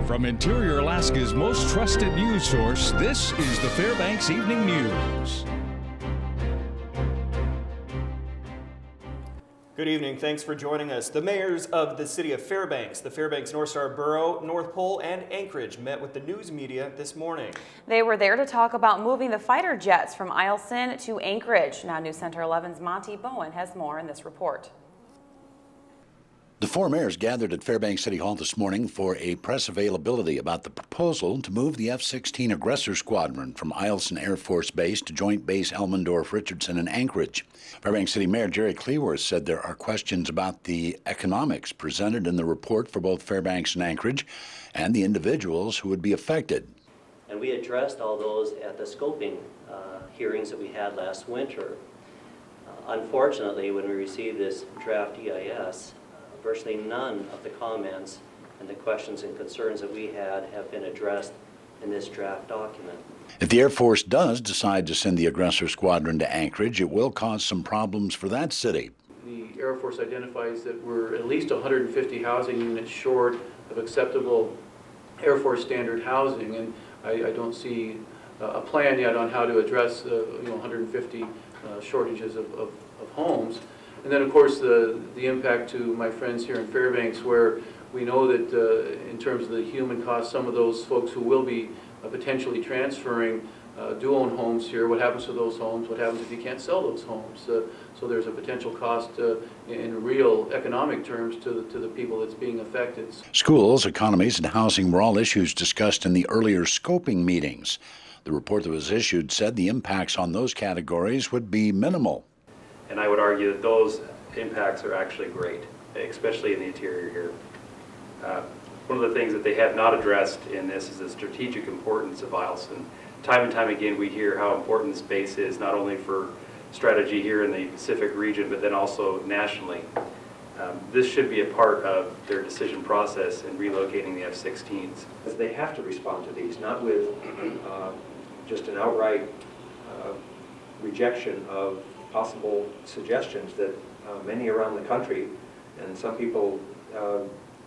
From Interior Alaska's most trusted news source, this is the Fairbanks Evening News. Good evening. Thanks for joining us. The mayors of the city of Fairbanks, the Fairbanks North Star Borough, North Pole, and Anchorage met with the news media this morning. They were there to talk about moving the fighter jets from Eielson to Anchorage. Now News Center 11's Monty Bowen has more in this report. The four mayors gathered at Fairbanks City Hall this morning for a press availability about the proposal to move the F-16 Aggressor Squadron from Eielson Air Force Base to Joint Base Elmendorf-Richardson in Anchorage. Fairbanks City Mayor Jerry Cleworth said there are questions about the economics presented in the report for both Fairbanks and Anchorage and the individuals who would be affected. And we addressed all those at the scoping hearings that we had last winter. Unfortunately, when we received this draft EIS, virtually none of the comments and the questions and concerns that we had have been addressed in this draft document. If the Air Force does decide to send the Aggressor Squadron to Anchorage, it will cause some problems for that city. The Air Force identifies that we're at least 150 housing units short of acceptable Air Force standard housing, and I don't see a plan yet on how to address 150 shortages of homes. And then, of course, the impact to my friends here in Fairbanks, where we know that in terms of the human cost, some of those folks who will be potentially transferring do own homes here. What happens to those homes? What happens if you can't sell those homes? So there's a potential cost in real economic terms to the people that's being affected. Schools, economies, and housing were all issues discussed in the earlier scoping meetings. The report that was issued said the impacts on those categories would be minimal. And I would argue that those impacts are actually great, especially in the interior here. One of the things that they have not addressed in this is the strategic importance of Eielson. Time and time again we hear how important this base is, not only for strategy here in the Pacific region, but then also nationally. This should be a part of their decision process in relocating the F-16s. They have to respond to these, not with just an outright rejection of possible suggestions that many around the country and some people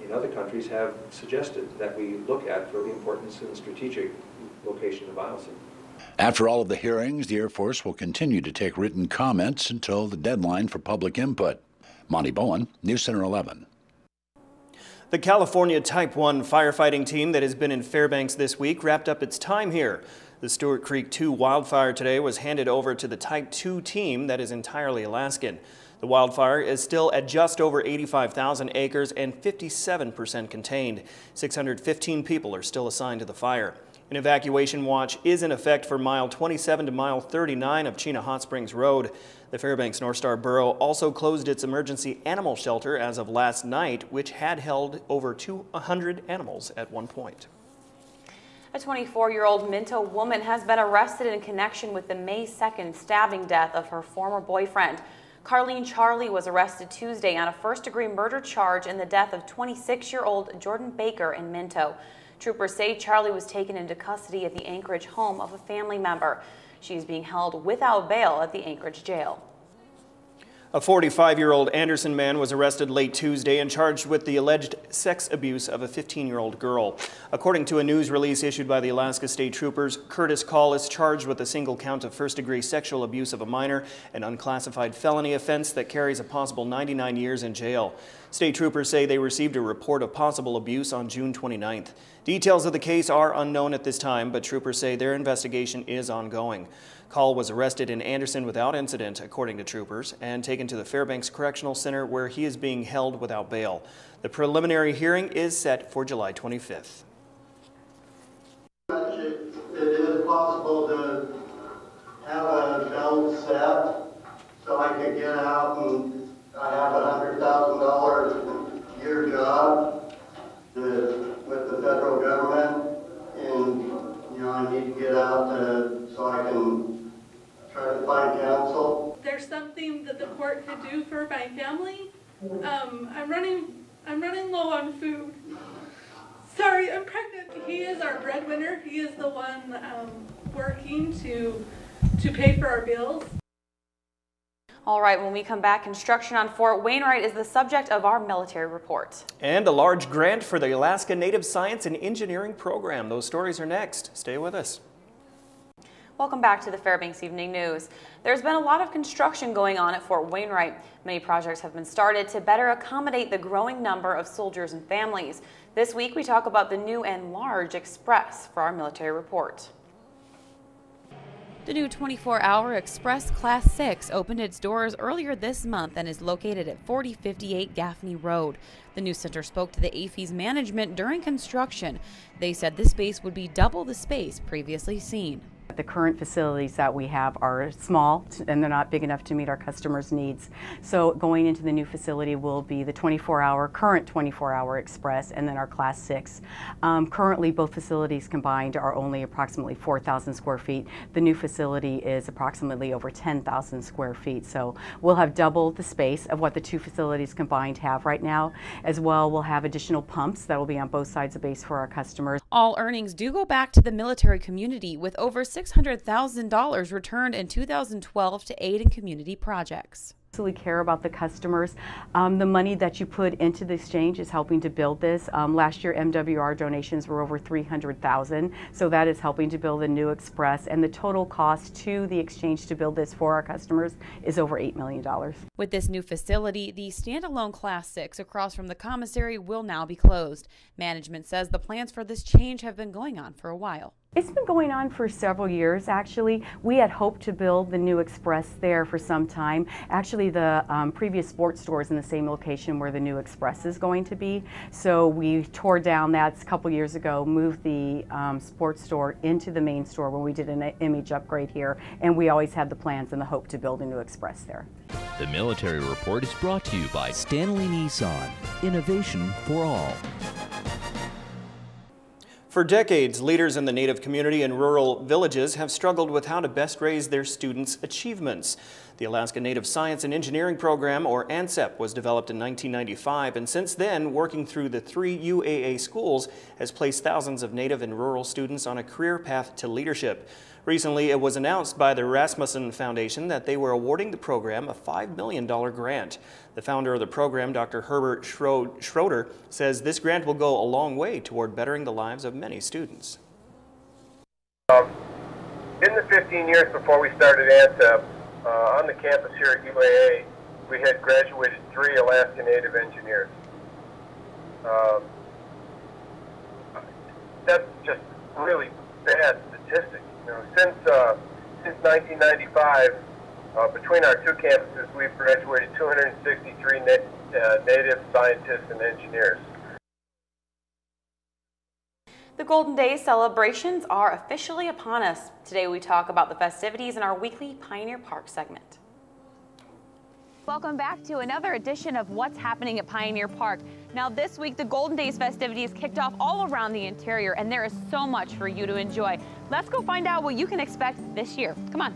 in other countries have suggested that we look at for the importance and strategic location of Eielson. After all of the hearings, the Air Force will continue to take written comments until the deadline for public input. Monty Bowen, News Center 11. The California Type 1 firefighting team that has been in Fairbanks this week wrapped up its time here. The Stewart Creek 2 wildfire today was handed over to the Type 2 team that is entirely Alaskan. The wildfire is still at just over 85,000 acres and 57% contained. 615 people are still assigned to the fire. An evacuation watch is in effect for mile 27 to mile 39 of Chena Hot Springs Road. The Fairbanks North Star Borough also closed its emergency animal shelter as of last night, which had held over 200 animals at one point. A 24-year-old Minto woman has been arrested in connection with the May 2nd stabbing death of her former boyfriend. Carlene Charlie was arrested Tuesday on a first-degree murder charge in the death of 26-year-old Jordan Baker in Minto. Troopers say Charlie was taken into custody at the Anchorage home of a family member. She is being held without bail at the Anchorage jail. A 45-year-old Anderson man was arrested late Tuesday and charged with the alleged sex abuse of a 15-year-old girl. According to a news release issued by the Alaska State Troopers, Curtis Call is charged with a single count of first-degree sexual abuse of a minor, an unclassified felony offense that carries a possible 99 years in jail. State Troopers say they received a report of possible abuse on June 29th. Details of the case are unknown at this time, but troopers say their investigation is ongoing. Call was arrested in Anderson without incident, according to troopers, and taken to the Fairbanks Correctional Center, where he is being held without bail. The preliminary hearing is set for July 25th. It is possible to have a belt set so I could get out and I have a $100,000 a year job with the federal government, and I need to get out so I can try to find counsel. There's something that the court could do for my family. I'm running low on food. Sorry, I'm pregnant. He is our breadwinner. He is the one working to pay for our bills. All right, when we come back, construction on Fort Wainwright is the subject of our military report. And a large grant for the Alaska Native Science and Engineering Program. Those stories are next. Stay with us. Welcome back to the Fairbanks Evening News. There's been a lot of construction going on at Fort Wainwright. Many projects have been started to better accommodate the growing number of soldiers and families. This week we talk about the new and large Express for our military report. The new 24-hour Express Class 6 opened its doors earlier this month and is located at 4058 Gaffney Road. The new center spoke to the AFE's management during construction. They said this space would be double the space previously seen. The current facilities that we have are small and they're not big enough to meet our customers' needs. So going into the new facility will be the current 24-hour Express and then our Class 6. Currently both facilities combined are only approximately 4,000 square feet. The new facility is approximately over 10,000 square feet. So we'll have double the space of what the two facilities combined have right now. As well, we'll have additional pumps that will be on both sides of base for our customers. All earnings do go back to the military community, with over $600,000 returned in 2012 to aid in community projects. We care about the customers. The money that you put into the exchange is helping to build this. Last year MWR donations were over $300,000, so that is helping to build a new Express, and the total cost to the exchange to build this for our customers is over $8 million. With this new facility, the standalone Class 6 across from the commissary will now be closed. Management says the plans for this change have been going on for a while. It's been going on for several years, actually. We had hoped to build the new Express there for some time. Actually, the previous sports store is in the same location where the new Express is going to be. So we tore down that a couple years ago, moved the sports store into the main store when we did an image upgrade here, and we always had the plans and the hope to build a new Express there. The Military Report is brought to you by Stanley Nissan. Innovation for all. For decades, leaders in the Native community and rural villages have struggled with how to best raise their students' achievements. The Alaska Native Science and Engineering Program, or ANSEP, was developed in 1995, and since then, working through the 3 UAA schools has placed thousands of Native and rural students on a career path to leadership. Recently, it was announced by the Rasmussen Foundation that they were awarding the program a $5 million grant. The founder of the program, Dr. Herbert Schroeder, says this grant will go a long way toward bettering the lives of many students. In the 15 years before we started ANSEP, on the campus here at UAA, we had graduated 3 Alaska Native engineers. That's just really bad statistic. You know, since 1995, between our 2 campuses, we've graduated 263 Native scientists and engineers. The Golden Days celebrations are officially upon us. Today we talk about the festivities in our weekly Pioneer Park segment. Welcome back to another edition of What's Happening at Pioneer Park. Now this week the Golden Days festivities kicked off all around the interior, and there is so much for you to enjoy. Let's go find out what you can expect this year. Come on.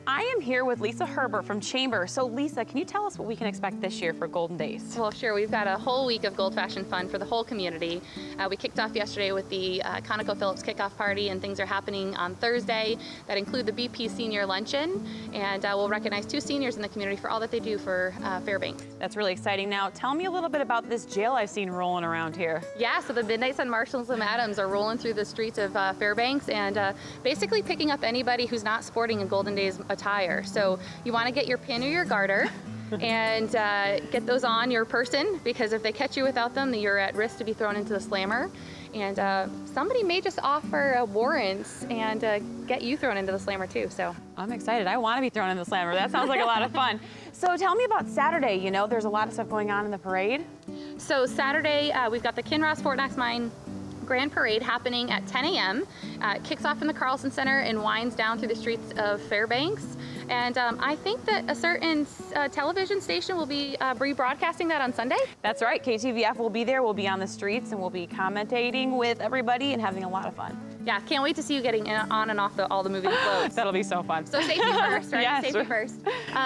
I am here with Lisa Herbert from Chamber. So Lisa, can you tell us what we can expect this year for Golden Days? Well, sure. We've got a whole week of Gold Fashion fun for the whole community. We kicked off yesterday with the ConocoPhillips kickoff party, and things are happening on Thursday that include the BP Senior Luncheon, and we'll recognize 2 seniors in the community for all that they do for Fairbanks. That's really exciting. Now, tell me a little bit about this jail I've seen rolling around here. Yeah, so the Midnight Sun Marshals and Adams are rolling through the streets of Fairbanks and basically picking up anybody who's not sporting a Golden Days attire. So you want to get your pin or your garter and get those on your person, because if they catch you without them, you're at risk to be thrown into the slammer. And somebody may just offer warrants and get you thrown into the slammer too. So I'm excited. I want to be thrown in the slammer. That sounds like a lot of fun. So tell me about Saturday. You know, there's a lot of stuff going on in the parade. So Saturday, we've got the Kinross Fort Knox Mine Grand Parade happening at 10 a.m. It kicks off in the Carlson Center and winds down through the streets of Fairbanks. And I think that a certain television station will be rebroadcasting that on Sunday. That's right. KTVF will be there. We'll be on the streets and we'll be commentating with everybody and having a lot of fun. Yeah, can't wait to see you getting on and off all the moving floats. That'll be so fun. So safety first, right? Yes. Safety first.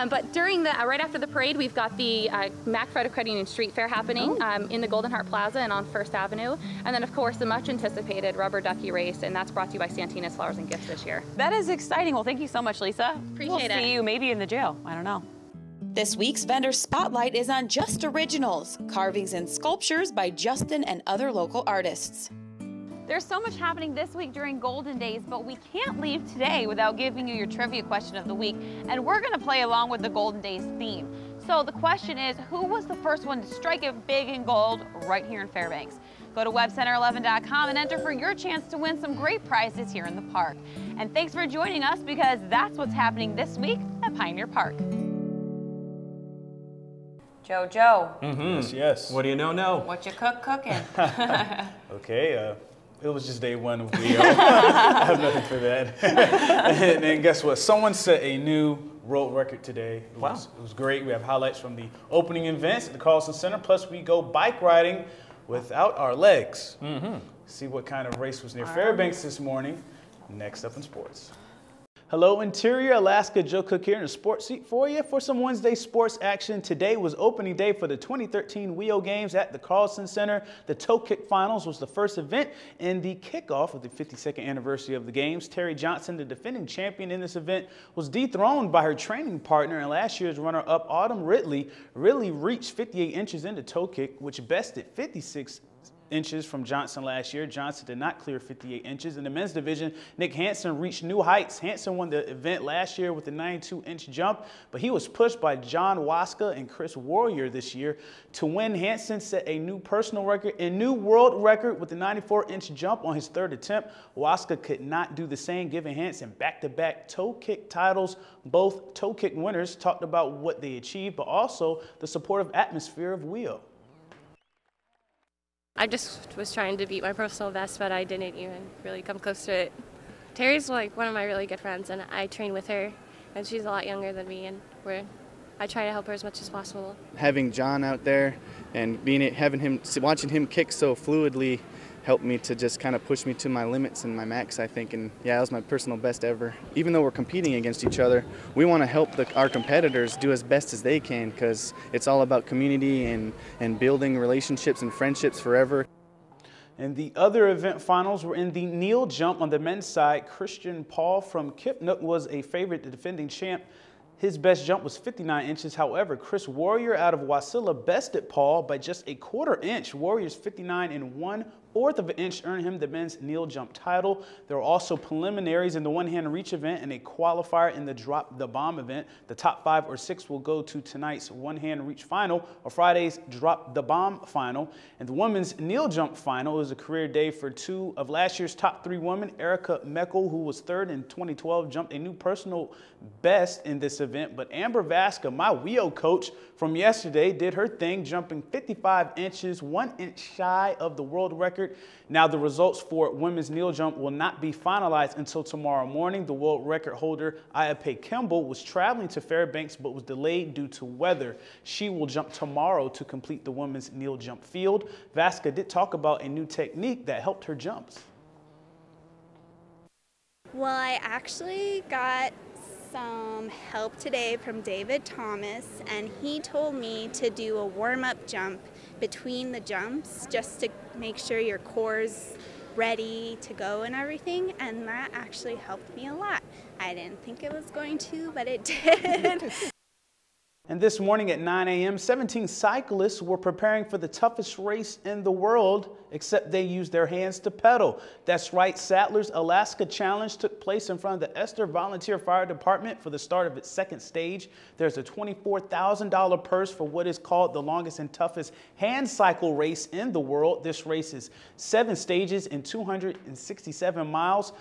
But during the right after the parade, we've got the McFred Credit Union Street Fair happening in the Golden Heart Plaza and on First Avenue, and then of course the much anticipated Rubber Ducky Race, and that's brought to you by Santina's Flowers and Gifts this year. That is exciting. Well, thank you so much, Lisa. Appreciate it. We'll see you maybe in the jail. I don't know. This week's vendor spotlight is on Just Originals, carvings and sculptures by Justin and other local artists. There's so much happening this week during Golden Days, but we can't leave today without giving you your trivia question of the week, and we're going to play along with the Golden Days theme. So the question is, who was the first one to strike it big in gold right here in Fairbanks? Go to webcenter11.com and enter for your chance to win some great prizes here in the park. And thanks for joining us, because that's what's happening this week at Pioneer Park. Joe. Yes. What do you know now? What you cooking? Okay, it was just day one of Leo. I have nothing for that. and guess what? Someone set a new world record today. It was great. We have highlights from the opening events at the Carlson Center. Plus, we go bike riding without our legs. See what kind of race was near Fairbanks this morning. Next up in sports. Hello, Interior Alaska. Joe Cook here in a sports seat for you for some Wednesday sports action. Today was opening day for the 2013 WIO Games at the Carlson Center. The toe kick finals was the first event and the kickoff of the 52nd anniversary of the games. Terry Johnson, the defending champion in this event, was dethroned by her training partner and last year's runner-up Autumn Ridley. Ridley reached 58 inches into toe kick, which bested 56 inches from Johnson last year. Johnson did not clear 58 inches. In the men's division, Nick Hansen reached new heights. Hansen won the event last year with a 92-inch jump, but he was pushed by John Waska and Chris Warrior this year. To win, Hansen set a new personal record and new world record with a 94-inch jump on his third attempt. Waska could not do the same, giving Hansen back-to-back toe kick titles. Both toe kick winners talked about what they achieved, but also the supportive atmosphere of WIO. I just was trying to beat my personal best, but I didn't even really come close to it. Terry's like one of my really good friends, and I train with her, and she's a lot younger than me, and I try to help her as much as possible. Having John out there and watching him kick so fluidly helped me to just kind of push me to my limits and my max, I think. And yeah, that was my personal best ever. Even though we're competing against each other, we want to help our competitors do as best as they can, because it's all about community and building relationships and friendships forever. And the other event finals were in the kneel jump on the men's side. Christian Paul from Kipnook was a favorite, the defending champ. His best jump was 59 inches. However, Chris Warrior out of Wasilla bested Paul by just a quarter inch. Warrior's 59 and 1/4 of an inch earned him the men's kneel jump title. There were also preliminaries in the one-hand reach event and a qualifier in the drop the bomb event. The top 5 or 6 will go to tonight's one-hand reach final or Friday's drop the bomb final. And the women's kneel jump final is a career day for 2 of last year's top 3 women. Erica Meckel, who was 3rd in 2012, jumped a new personal best in this event. But Amber Vasca, my WIO coach from yesterday, did her thing, jumping 55 inches, 1 inch shy of the world record. Now, the results for women's kneel jump will not be finalized until tomorrow morning. The world record holder, Ayape Kimball, was traveling to Fairbanks but was delayed due to weather. She will jump tomorrow to complete the women's kneel jump field. Vasca did talk about a new technique that helped her jumps. Well, I actually got some help today from David Thomas, and he told me to do a warm-up jump between the jumps just to make sure your core's ready to go and everything, and that actually helped me a lot. I didn't think it was going to, but it did. And this morning at 9 a.m., 17 cyclists were preparing for the toughest race in the world, except they used their hands to pedal. That's right, Sadler's Alaska Challenge took place in front of the Esther Volunteer Fire Department for the start of its 2nd stage. There's a $24,000 purse for what is called the longest and toughest hand cycle race in the world. This race is 7 stages and 267 miles.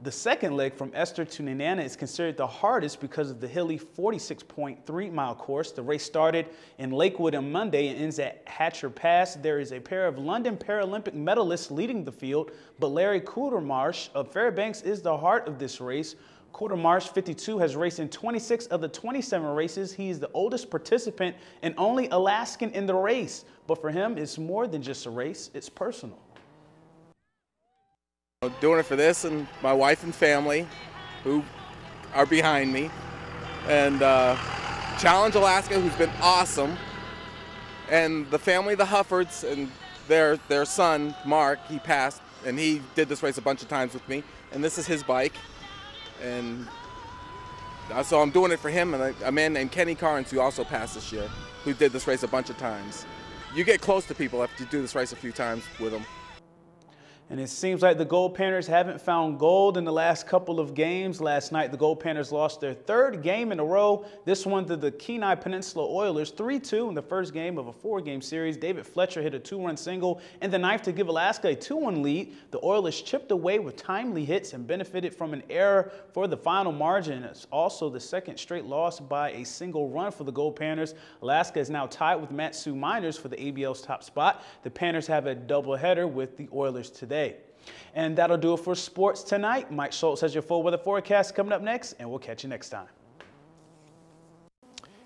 The second leg from Esther to Nenana is considered the hardest because of the hilly 46.3-mile course. The race started in Lakewood on Monday and ends at Hatcher Pass. There is a pair of London Paralympic medalists leading the field, but Larry Kudermarsh of Fairbanks is the heart of this race. Quarter Marsh 52 has raced in 26 of the 27 races. He is the oldest participant and only Alaskan in the race. But for him, it's more than just a race, it's personal. I'm doing it for this and my wife and family who are behind me. And Challenge Alaska, who's been awesome. And the family, the Huffords, and their son, Mark, he passed, and he did this race a bunch of times with me. And this is his bike. And so I'm doing it for him and a man named Kenny Carnes, who also passed this year, who did this race a bunch of times. You get close to people after you do this race a few times with them. And it seems like the Gold Panthers haven't found gold in the last couple of games. Last night, the Gold Panthers lost their third game in a row. This one to the Kenai Peninsula Oilers, 3-2 in the first game of a 4-game series. David Fletcher hit a 2-run single in the ninth to give Alaska a 2-1 lead. The Oilers chipped away with timely hits and benefited from an error for the final margin. It's also the second straight loss by a single run for the Gold Panthers. Alaska is now tied with Mat-Su Miners for the ABL's top spot. The Panthers have a doubleheader with the Oilers today. And that'll do it for sports tonight. Mike Schultz has your full weather forecast coming up next, and we'll catch you next time.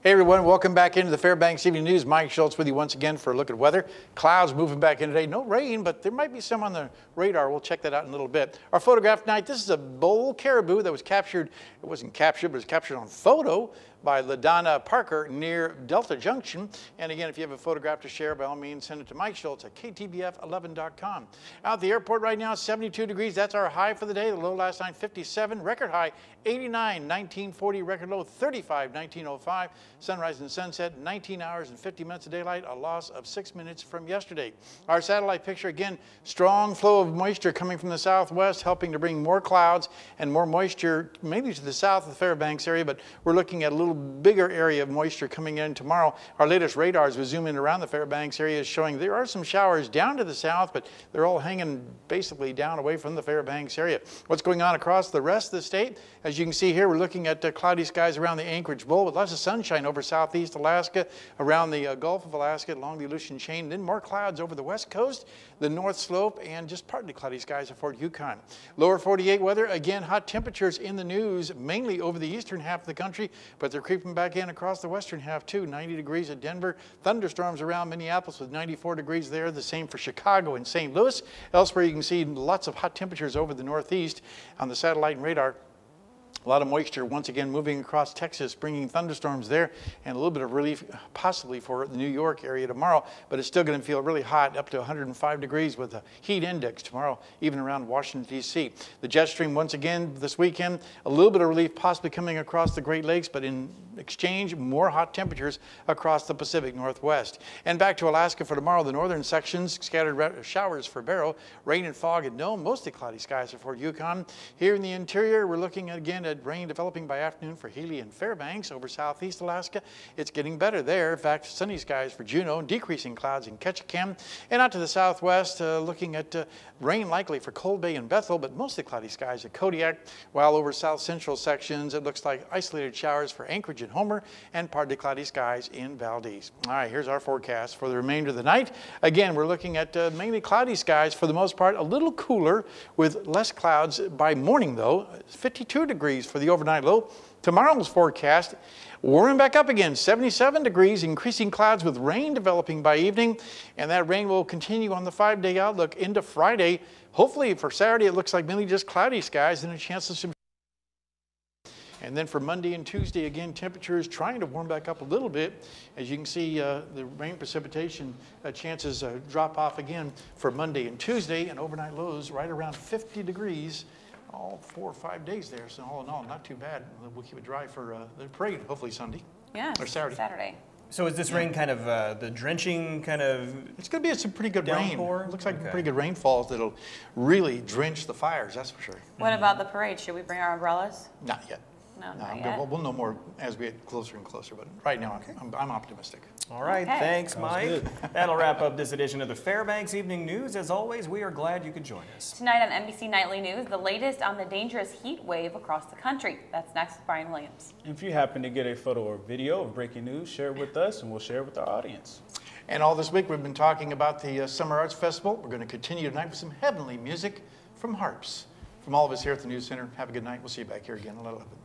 Hey everyone, welcome back into the Fairbanks Evening News. Mike Schultz with you once again for a look at weather. Clouds moving back in today. No rain, but there might be some on the radar. We'll check that out in a little bit. Our photograph tonight, this is a bull caribou that was captured. It wasn't captured, but it was captured on photo by LaDonna Parker near Delta Junction. And again, if you have a photograph to share, by all means, send it to Mike Schultz at ktbf11.com. Out at the airport right now, 72 degrees. That's our high for the day. The low last night, 57. Record high, 89, 1940. Record low, 35, 1905. Sunrise and sunset, 19 hours and 50 minutes of daylight, a loss of 6 minutes from yesterday. Our satellite picture, again, strong flow of moisture coming from the southwest, helping to bring more clouds and more moisture, maybe to the south of the Fairbanks area, but we're looking at a little bigger area of moisture coming in tomorrow. Our latest radars, we zoom in around the Fairbanks area, is showing there are some showers down to the south, but they're all hanging basically down away from the Fairbanks area. What's going on across the rest of the state? As you can see here, we're looking at cloudy skies around the Anchorage Bowl with lots of sunshine over southeast Alaska, around the Gulf of Alaska, along the Aleutian Chain, then more clouds over the west coast, the North Slope, and just partly cloudy skies at Fort Yukon. Lower 48 weather, again, hot temperatures in the news, mainly over the eastern half of the country, but they're creeping back in across the western half too. 90 degrees at Denver, thunderstorms around Minneapolis with 94 degrees there, the same for Chicago and St. Louis. Elsewhere, you can see lots of hot temperatures over the northeast on the satellite and radar. A lot of moisture once again moving across Texas, bringing thunderstorms there, and a little bit of relief possibly for the New York area tomorrow, but it's still going to feel really hot, up to 105 degrees with a heat index tomorrow, even around Washington, D.C. The jet stream once again this weekend, a little bit of relief possibly coming across the Great Lakes, but in exchange, more hot temperatures across the Pacific Northwest. And back to Alaska for tomorrow, the northern sections, scattered showers for Barrow, rain and fog at Nome, mostly cloudy skies for Fort Yukon. Here in the interior, we're looking again at rain developing by afternoon for Healy and Fairbanks. Over southeast Alaska, it's getting better there. In fact, sunny skies for Juneau, decreasing clouds in Ketchikan. And out to the southwest, looking at rain likely for Cold Bay and Bethel, but mostly cloudy skies at Kodiak. While over south central sections, it looks like isolated showers for Anchorage and Homer, and partly cloudy skies in Valdez. All right, here's our forecast for the remainder of the night. Again, we're looking at mainly cloudy skies for the most part, a little cooler with less clouds by morning though. 52 degrees for the overnight low. Tomorrow's forecast, warming back up again, 77 degrees, increasing clouds with rain developing by evening, and that rain will continue on the 5-day outlook into Friday. Hopefully for Saturday, it looks like mainly just cloudy skies and a chance of some. And then for Monday and Tuesday, again, temperatures trying to warm back up a little bit. As you can see, the rain precipitation chances drop off again for Monday and Tuesday, and overnight lows right around 50 degrees. All 4 or 5 days there, so all in all, not too bad. We'll keep it dry for the parade, hopefully Sunday. Yeah, or Saturday. So is this rain kind of the drenching kind of? It's going to be some pretty good downpour? rain. It looks like pretty good rainfalls that'll really drench the fires, that's for sure. What about the parade? Should we bring our umbrellas? Not yet. No, not yet. We'll know more as we get closer and closer, but right now I'm optimistic. All right, Okay. thanks, Mike. That'll wrap up this edition of the Fairbanks Evening News. As always, we are glad you could join us. Tonight on NBC Nightly News, the latest on the dangerous heat wave across the country. That's next with Brian Williams. If you happen to get a photo or video of breaking news, share it with us and we'll share it with our audience. And all this week we've been talking about the Summer Arts Festival. We're going to continue tonight with some heavenly music from harps. From all of us here at the News Center, have a good night. We'll see you back here again in a little bit.